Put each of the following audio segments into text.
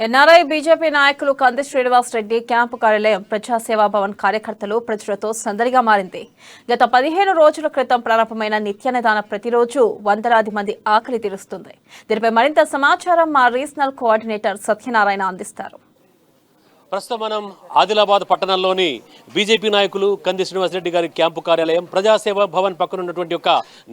NRI BJP నాయకులు కంది Srinivas Reddy camp కార్యాలయం ప్రజాసేవా భవన్ కార్యకర్తలు ప్రజలతో సందడిగా మారింది. గత 15 రోజుల క్రితం ప్రారంభమైన నిత్యాన్నదాన ప్రతిరోజు వందలాది మంది ఆకలి తీరుస్తుంది. దీనిపై మరింత సమాచారం మా రీజనల్ కోఆర్డినేటర్ సత్యనారాయణ అందిస్తారు. ప్రస్తుతం మనం ఆదిలాబాద్ పట్టణంలోని బీజేపీ నాయకులు కంది శ్రీనివాస్ రెడ్డి గారి క్యాంపు కార్యాలయం ప్రజాసేవా భవన్ పక్కన ఉన్నటువంటి ఒక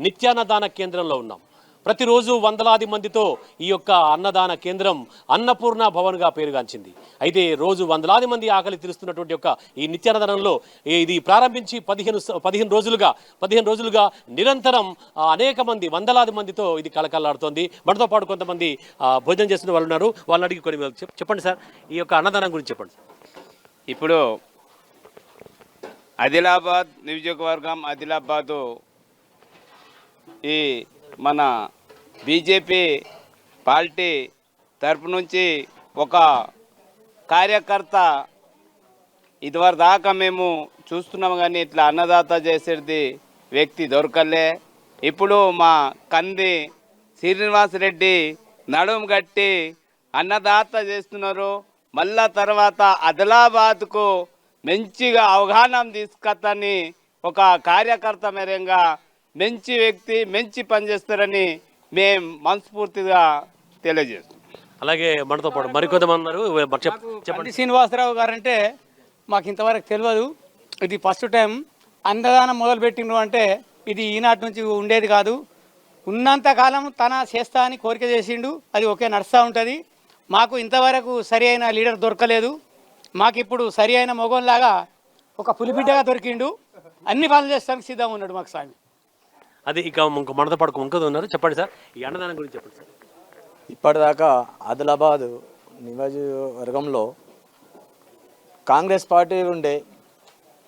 నిత్యాన్నదాన కేంద్రంలో ఉన్నాం. ప్రతిరోజు వందలాది మందితో ఈ యొక్క అన్నదాన కేంద్రం అన్నపూర్ణ భవన్గా పేరుగాంచింది. అయితే రోజు వందలాది మంది ఆకలి తీరుస్తున్నటువంటి యొక్క ఈ నిత్యాన్నదానంలో ఇది ప్రారంభించి 15 రోజులుగా నిరంతరం అనేక మంది వందలాది మందితో ఇది కలకల్లాడుతోంది. మనతో పాటు కొంతమంది భోజనం చేస్తున్న వాళ్ళు ఉన్నారు. వాళ్ళని అడిగి కొన్ని చెప్పండి సార్, ఈ యొక్క అన్నదానం గురించి చెప్పండి సార్. ఇప్పుడు ఆదిలాబాద్ నియోజకవర్గం ఆదిలాబాదు ఈ మన బీజేపీ పార్టీ తరపు నుంచి ఒక కార్యకర్త ఇదివరకు దాకా మేము చూస్తున్నాము, కానీ ఇట్లా అన్నదాత చేసేది వ్యక్తి దొరకలే. ఇప్పుడు మా కంది శ్రీనివాస్ రెడ్డి నడుము గట్టి అన్నదాత చేస్తున్నారు. మళ్ళా తర్వాత ఆదిలాబాద్కు మంచిగా అవగాహన తీసుకొత్తని ఒక కార్యకర్త మేరంగా మంచి వ్యక్తి మంచి పనిచేస్తారని మేము మనస్ఫూర్తిగా తెలియజేస్తాం. అలాగే మనతో పాటు మరికొంతమంది ఉన్నారు. చెప్పండి. శ్రీనివాసరావు గారంటే మాకు ఇంతవరకు తెలియదు. ఇది ఫస్ట్ టైం అన్నదానం మొదలుపెట్టిండ్రు అంటే ఇది ఈనాటి నుంచి ఉండేది కాదు. ఉన్నంతకాలం తన చేస్తా అని కోరిక చేసిండు, అది ఒకే నడుస్తూ ఉంటుంది. మాకు ఇంతవరకు సరి అయిన లీడర్ దొరకలేదు. మాకు ఇప్పుడు సరి అయిన మొగంలాగా ఒక పులిబిడ్డగా దొరికిండు. అన్ని పనులు చేస్తానికి సిద్ధంగా ఉన్నాడు మాకు స్వామి. అది ఇక మనతో పాటు ఇంకొక ఉన్నారు. చెప్పండి సార్, ఈ అన్నదానం గురించి చెప్పండి సార్. ఇప్పటిదాకా ఆదిలాబాద్ నియోజకవర్గంలో కాంగ్రెస్ పార్టీ ఉండే,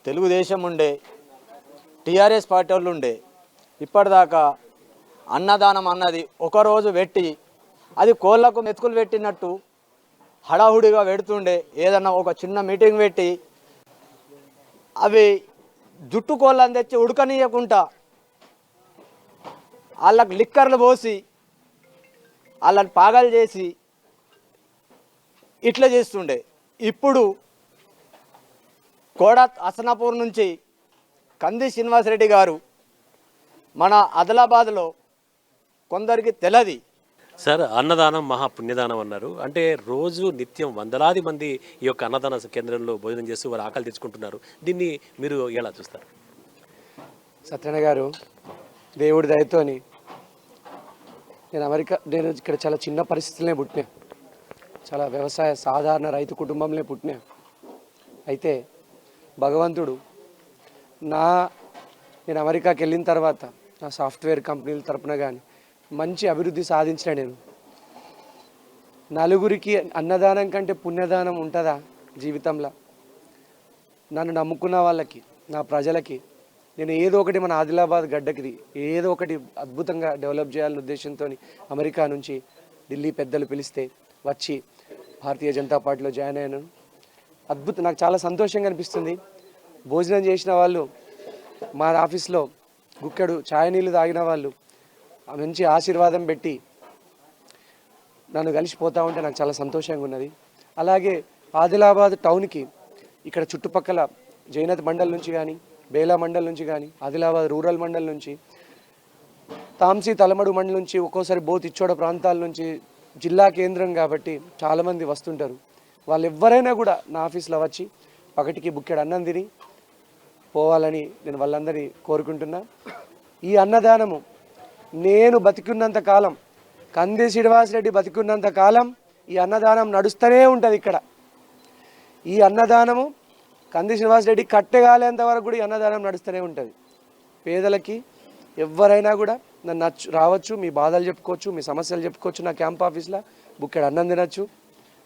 తెలుగుదేశం ఉండే, టీఆర్ఎస్ పార్టీ వాళ్ళు ఉండే. ఇప్పటిదాకా అన్నదానం అన్నది ఒకరోజు పెట్టి అది కోళ్లకు మెతుకులు పెట్టినట్టు హడాహుడిగా పెడుతుండే. ఏదన్నా ఒక చిన్న మీటింగ్ పెట్టి అవి జుట్టు కోళ్ళని తెచ్చి ఉడకనీయకుండా వాళ్ళకు లిక్కర్లు పోసి వాళ్ళని పాగలు చేసి ఇట్లా చేస్తుండే. ఇప్పుడు కోడా హసనాపూర్ నుంచి కంది శ్రీనివాసరెడ్డి గారు మన ఆదిలాబాద్లో కొందరికి తెలది సార్, అన్నదానం మహాపుణ్యదానం అన్నారు. అంటే రోజు నిత్యం వందలాది మంది ఈ యొక్క అన్నదాన కేంద్రంలో భోజనం చేస్తూ వారు ఆకలి తెచ్చుకుంటున్నారు. దీన్ని మీరు ఎలా చూస్తారు? సత్యనారాయణ గారు, దేవుడి దయతోని నేను ఇక్కడ చాలా చిన్న పరిస్థితులనే పుట్టినా, చాలా వ్యవసాయ సాధారణ రైతు కుటుంబంలో పుట్టినా. అయితే భగవంతుడు నేను అమెరికాకి వెళ్ళిన తర్వాత నా సాఫ్ట్వేర్ కంపెనీల తరపున కానీ మంచి అభివృద్ధి సాధించిన నేను. నలుగురికి అన్నదానం కంటే పుణ్యదానం ఉంటుందా జీవితంలో? నన్ను నమ్ముకున్న వాళ్ళకి, నా ప్రజలకి నేను ఏదో ఒకటి మన ఆదిలాబాద్ గడ్డకి ఏదో ఒకటి అద్భుతంగా డెవలప్ చేయాలనే ఉద్దేశంతో అమెరికా నుంచి ఢిల్లీ పెద్దలు పిలిస్తే వచ్చి భారతీయ జనతా పార్టీలో జాయిన్ అయ్యాను. నాకు చాలా సంతోషంగా అనిపిస్తుంది. భోజనం చేసిన వాళ్ళు, మా ఆఫీస్లో గుక్కెడు ఛాయ్ నీళ్ళు తాగిన వాళ్ళు మంచి ఆశీర్వాదం పెట్టి నన్ను కలిసిపోతూ ఉంటే నాకు చాలా సంతోషంగా ఉన్నది. అలాగే ఆదిలాబాద్ టౌన్కి ఇక్కడ చుట్టుపక్కల జైనత్ మండల్ నుంచి కానీ, బేలా మండల్ నుంచి కానీ, ఆదిలాబాద్ రూరల్ మండల్ నుంచి, తాంసీ తలమడు మండల్ నుంచి, ఒక్కోసారి బోత్ ఇచ్చోడ ప్రాంతాల నుంచి, జిల్లా కేంద్రం కాబట్టి చాలామంది వస్తుంటారు. వాళ్ళు ఎవరైనా కూడా నా ఆఫీస్లో వచ్చి ఒకటికి బుక్కెడు అన్నం తిని పోవాలని నేను వాళ్ళందరినీ కోరుకుంటున్నా. ఈ అన్నదానము నేను బతికున్నంత కాలం, కంది శ్రీనివాస్ రెడ్డి బతికున్నంత కాలం ఈ అన్నదానం నడుస్తూనే ఉంటుంది. ఇక్కడ ఈ అన్నదానము కంది శ్రీనివాస్ రెడ్డి కట్టెగాలేంత వరకు కూడా ఈ అన్నదానం నడుస్తూనే ఉంటుంది. పేదలకి ఎవరైనా కూడా నన్ను రావచ్చు, మీ బాధలు చెప్పుకోవచ్చు, మీ సమస్యలు చెప్పుకోవచ్చు. నా క్యాంప్ ఆఫీస్లో బుక్కెడు అన్నం తినచ్చు,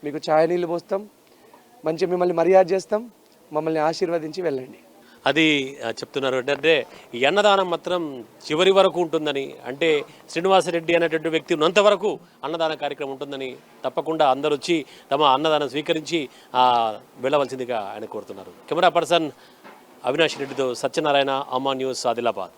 మీకు ఛాయ్ నీళ్ళు పోస్తాం, మంచి మిమ్మల్ని మర్యాద చేస్తాం, మమ్మల్ని ఆశీర్వదించి వెళ్ళండి. అది చెప్తున్నారు. అంటే ఈ అన్నదానం మాత్రం చివరి వరకు ఉంటుందని, అంటే శ్రీనివాసరెడ్డి అనేటువంటి వ్యక్తి ఉన్నంతవరకు అన్నదాన కార్యక్రమం ఉంటుందని, తప్పకుండా అందరూ వచ్చి తమ అన్నదానం స్వీకరించి వెళ్ళవలసిందిగా ఆయన కోరుతున్నారు. కెమెరా పర్సన్ అవినాష్ రెడ్డితో సత్యనారాయణ, అమ్మా న్యూస్, ఆదిలాబాద్.